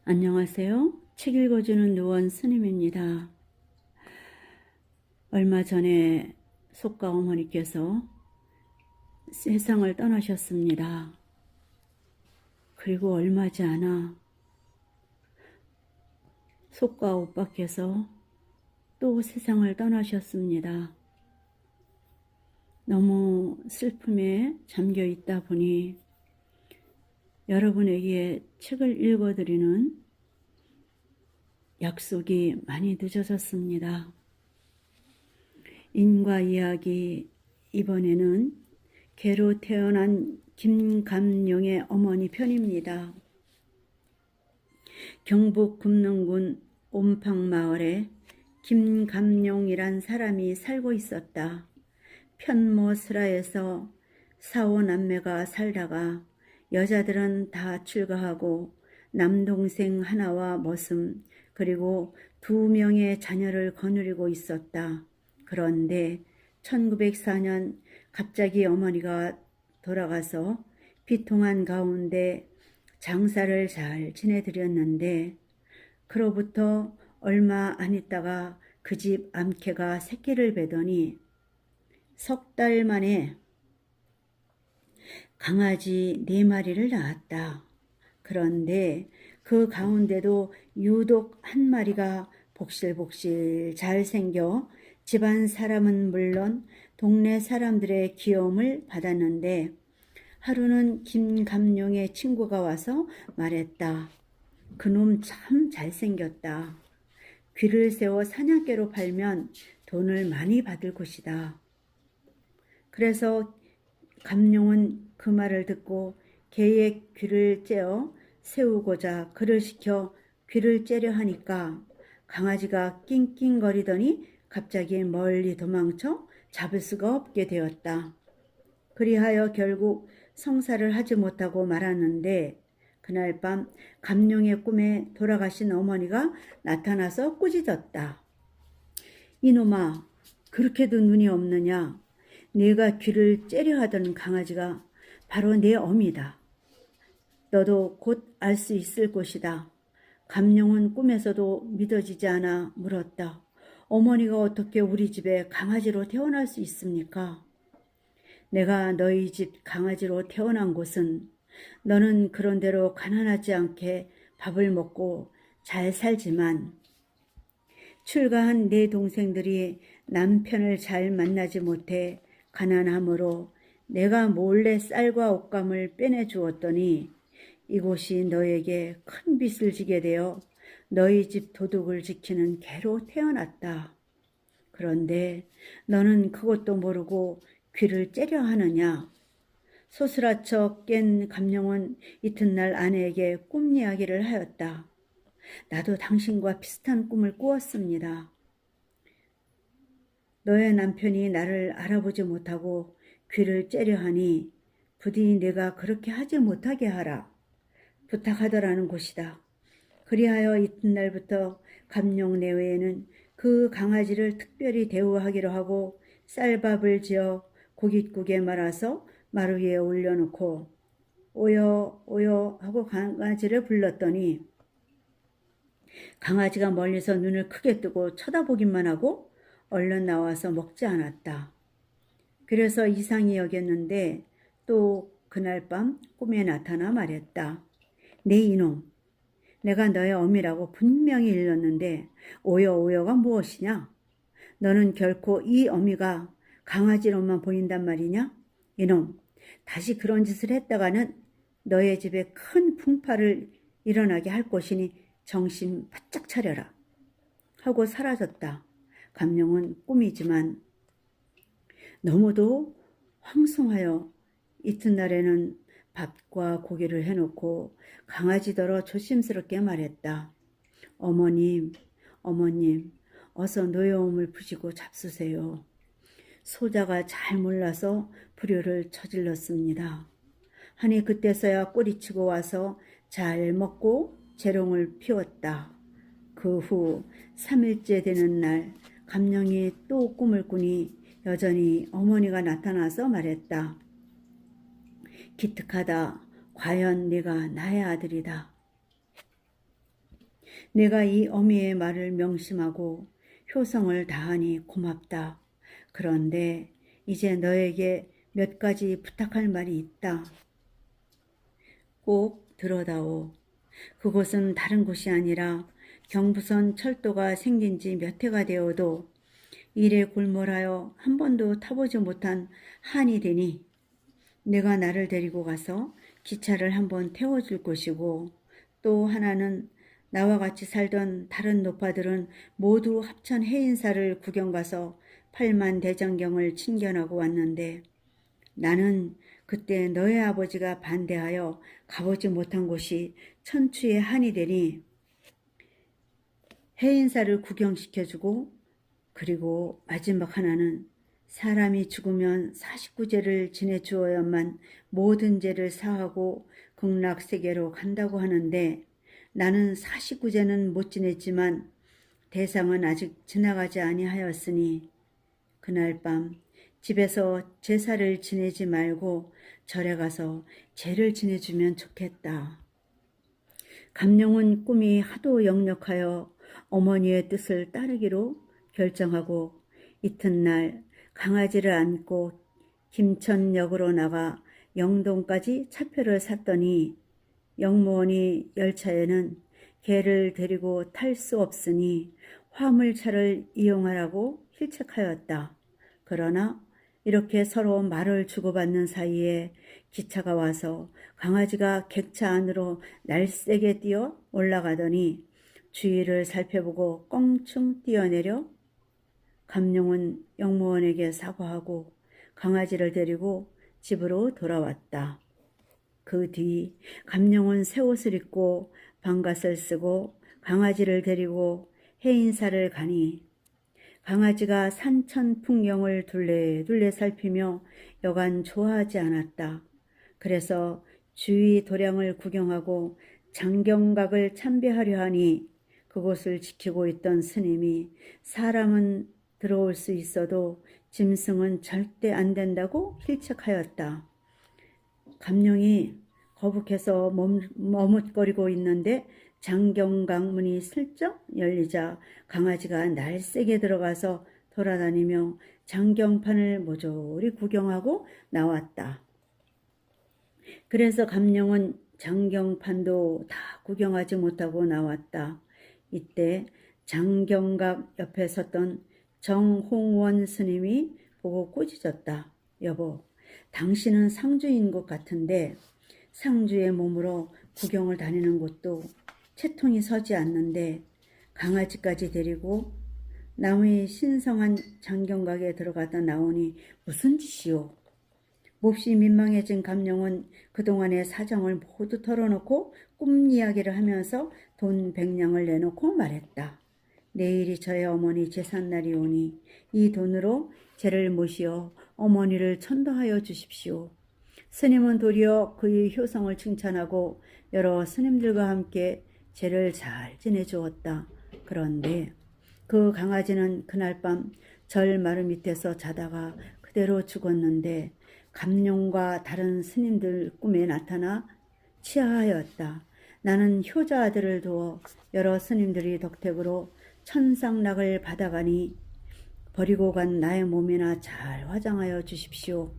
안녕하세요. 책 읽어주는 노원 스님입니다. 얼마 전에 속가 어머니께서 세상을 떠나셨습니다. 그리고 얼마지 않아 속가 오빠께서 또 세상을 떠나셨습니다. 너무 슬픔에 잠겨 있다 보니 여러분에게 책을 읽어드리는 약속이 많이 늦어졌습니다. 인과 이야기, 이번에는 개로 태어난 김감룡의 어머니 편입니다. 경북 금능군 옴팡마을에 김감룡이란 사람이 살고 있었다. 편모스라에서 4~5남매가 살다가 여자들은 다 출가하고 남동생 하나와 머슴 그리고 2명의 자녀를 거느리고 있었다. 그런데 1904년 갑자기 어머니가 돌아가서 비통한 가운데 장사를 잘 지내드렸는데 그로부터 얼마 안 있다가 그 집 암캐가 새끼를 베더니 석 달 만에 강아지 4마리를 낳았다. 그런데 그 가운데도 유독 한 마리가 복실복실 잘생겨 집안 사람은 물론 동네 사람들의 귀여움을 받았는데 하루는 김감룡의 친구가 와서 말했다. 그놈 참 잘생겼다. 귀를 세워 사냥개로 팔면 돈을 많이 받을 것이다. 그래서 감룡은 그 말을 듣고 개의 귀를 째어 세우고자 그를 시켜 귀를 째려 하니까 강아지가 낑낑거리더니 갑자기 멀리 도망쳐 잡을 수가 없게 되었다. 그리하여 결국 성사를 하지 못하고 말았는데 그날 밤 감룡의 꿈에 돌아가신 어머니가 나타나서 꾸짖었다. 이놈아, 그렇게도 눈이 없느냐? 네가 귀를 째려 하던 강아지가 바로 내 어미다. 너도 곧 알 수 있을 것이다. 감룡은 꿈에서도 믿어지지 않아 물었다. 어머니가 어떻게 우리 집에 강아지로 태어날 수 있습니까? 내가 너희 집 강아지로 태어난 곳은 너는 그런대로 가난하지 않게 밥을 먹고 잘 살지만 출가한 내 동생들이 남편을 잘 만나지 못해 가난함으로 내가 몰래 쌀과 옷감을 빼내 주었더니 이곳이 너에게 큰 빚을 지게 되어 너희 집 도둑을 지키는 개로 태어났다. 그런데 너는 그것도 모르고 귀를 째려 하느냐? 소스라쳐 깬 감룡은 이튿날 아내에게 꿈 이야기를 하였다. 나도 당신과 비슷한 꿈을 꾸었습니다. 너의 남편이 나를 알아보지 못하고 귀를 째려 하니 부디 내가 그렇게 하지 못하게 하라. 부탁하더라는 곳이다. 그리하여 이튿날부터 감룡 내외에는 그 강아지를 특별히 대우하기로 하고 쌀밥을 지어 고깃국에 말아서 마루 위에 올려놓고 오여 오여 하고 강아지를 불렀더니 강아지가 멀리서 눈을 크게 뜨고 쳐다보기만 하고 얼른 나와서 먹지 않았다. 그래서 이상히 여겼는데 또 그날 밤 꿈에 나타나 말했다. 네 이놈, 내가 너의 어미라고 분명히 일렀는데 오여오여가 무엇이냐? 너는 결코 이 어미가 강아지로만 보인단 말이냐? 이놈, 다시 그런 짓을 했다가는 너의 집에 큰 풍파를 일어나게 할 것이니 정신 바짝 차려라. 하고 사라졌다. 감룡은 꿈이지만 너무도 황송하여 이튿날에는 밥과 고기를 해놓고 강아지더러 조심스럽게 말했다. 어머님, 어서 노여움을 푸시고 잡수세요. 소자가 잘 몰라서 불효를 저질렀습니다. 하니 그때서야 꼬리치고 와서 잘 먹고 재롱을 피웠다. 그 후 3일째 되는 날 감룡이 또 꿈을 꾸니 여전히 어머니가 나타나서 말했다. 기특하다. 과연 네가 나의 아들이다. 내가 이 어미의 말을 명심하고 효성을 다하니 고맙다. 그런데 이제 너에게 몇 가지 부탁할 말이 있다. 꼭 들어다오. 그곳은 다른 곳이 아니라 경부선 철도가 생긴 지 몇 해가 되어도 일에 골몰하여 한 번도 타보지 못한 한이 되니 내가 나를 데리고 가서 기차를 한번 태워줄 것이고, 또 하나는 나와 같이 살던 다른 노파들은 모두 합천 해인사를 구경 가서 8만 대장경을 친견하고 왔는데 나는 그때 너의 아버지가 반대하여 가보지 못한 곳이 천추의 한이 되니 해인사를 구경시켜주고, 그리고 마지막 하나는 사람이 죽으면 49제를 지내주어야만 모든 죄를 사하고 극락세계로 간다고 하는데 나는 49제는 못 지냈지만 대상은 아직 지나가지 아니하였으니 그날 밤 집에서 제사를 지내지 말고 절에 가서 제를 지내주면 좋겠다. 감룡은 꿈이 하도 역력하여 어머니의 뜻을 따르기로 결정하고 이튿날 강아지를 안고 김천역으로 나가 영동까지 차표를 샀더니 영무원이 열차에는 개를 데리고 탈 수 없으니 화물차를 이용하라고 실책하였다. 그러나 이렇게 서로 말을 주고받는 사이에 기차가 와서 강아지가 객차 안으로 날쌔게 뛰어 올라가더니 주위를 살펴보고 껑충 뛰어내려 감룡은 영무원에게 사과하고 강아지를 데리고 집으로 돌아왔다. 그 뒤 감룡은 새 옷을 입고 방갓을 쓰고 강아지를 데리고 해인사를 가니 강아지가 산천 풍경을 둘레둘레 살피며 여간 좋아하지 않았다. 그래서 주위 도량을 구경하고 장경각을 참배하려 하니 그곳을 지키고 있던 스님이 사람은 들어올 수 있어도 짐승은 절대 안 된다고 hil책하였다. 감룡이 거북해서 머뭇거리고 있는데 장경각 문이 슬쩍 열리자 강아지가 날쌔게 들어가서 돌아다니며 장경판을 모조리 구경하고 나왔다. 그래서 감룡은 장경판도 다 구경하지 못하고 나왔다. 이때 장경각 옆에 섰던 정홍원 스님이 보고 꾸짖었다. 여보, 당신은 상주인 것 같은데 상주의 몸으로 구경을 다니는 것도 채통이 서지 않는데 강아지까지 데리고 남의 신성한 장경각에 들어가다 나오니 무슨 짓이오? 몹시 민망해진 감룡은 그동안의 사정을 모두 털어놓고 꿈 이야기를 하면서 돈 100냥을 내놓고 말했다. 내일이 저의 어머니 제삿날이 오니 이 돈으로 제를 모시어 어머니를 천도하여 주십시오. 스님은 도리어 그의 효성을 칭찬하고 여러 스님들과 함께 제를 잘 지내주었다. 그런데 그 강아지는 그날 밤 절 마루 밑에서 자다가 그대로 죽었는데 감룡과 다른 스님들 꿈에 나타나 치하하였다. 나는 효자 아들을 두어 여러 스님들이 덕택으로 천상락을 받아가니 버리고 간 나의 몸이나 잘 화장하여 주십시오.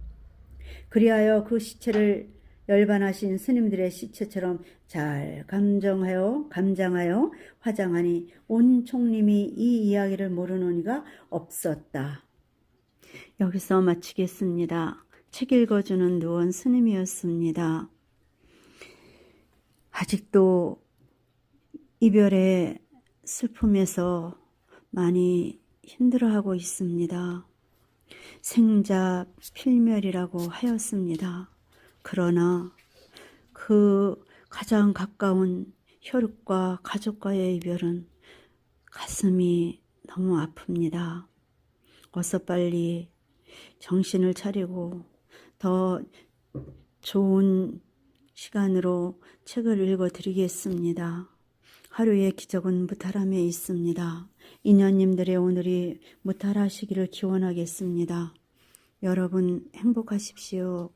그리하여 그 시체를 열반하신 스님들의 시체처럼 잘 감장하여 화장하니 온 총림이 이 이야기를 모르는 이가 없었다. 여기서 마치겠습니다. 책 읽어주는 누원 스님이었습니다. 아직도 이별의 슬픔에서 많이 힘들어하고 있습니다. 생자 필멸이라고 하였습니다. 그러나 그 가장 가까운 혈육과 가족과의 이별은 가슴이 너무 아픕니다. 어서 빨리 정신을 차리고 더 좋은 시간으로 책을 읽어드리겠습니다. 하루의 기적은 무탈함에 있습니다. 인연님들의 오늘이 무탈하시기를 기원하겠습니다. 여러분 행복하십시오.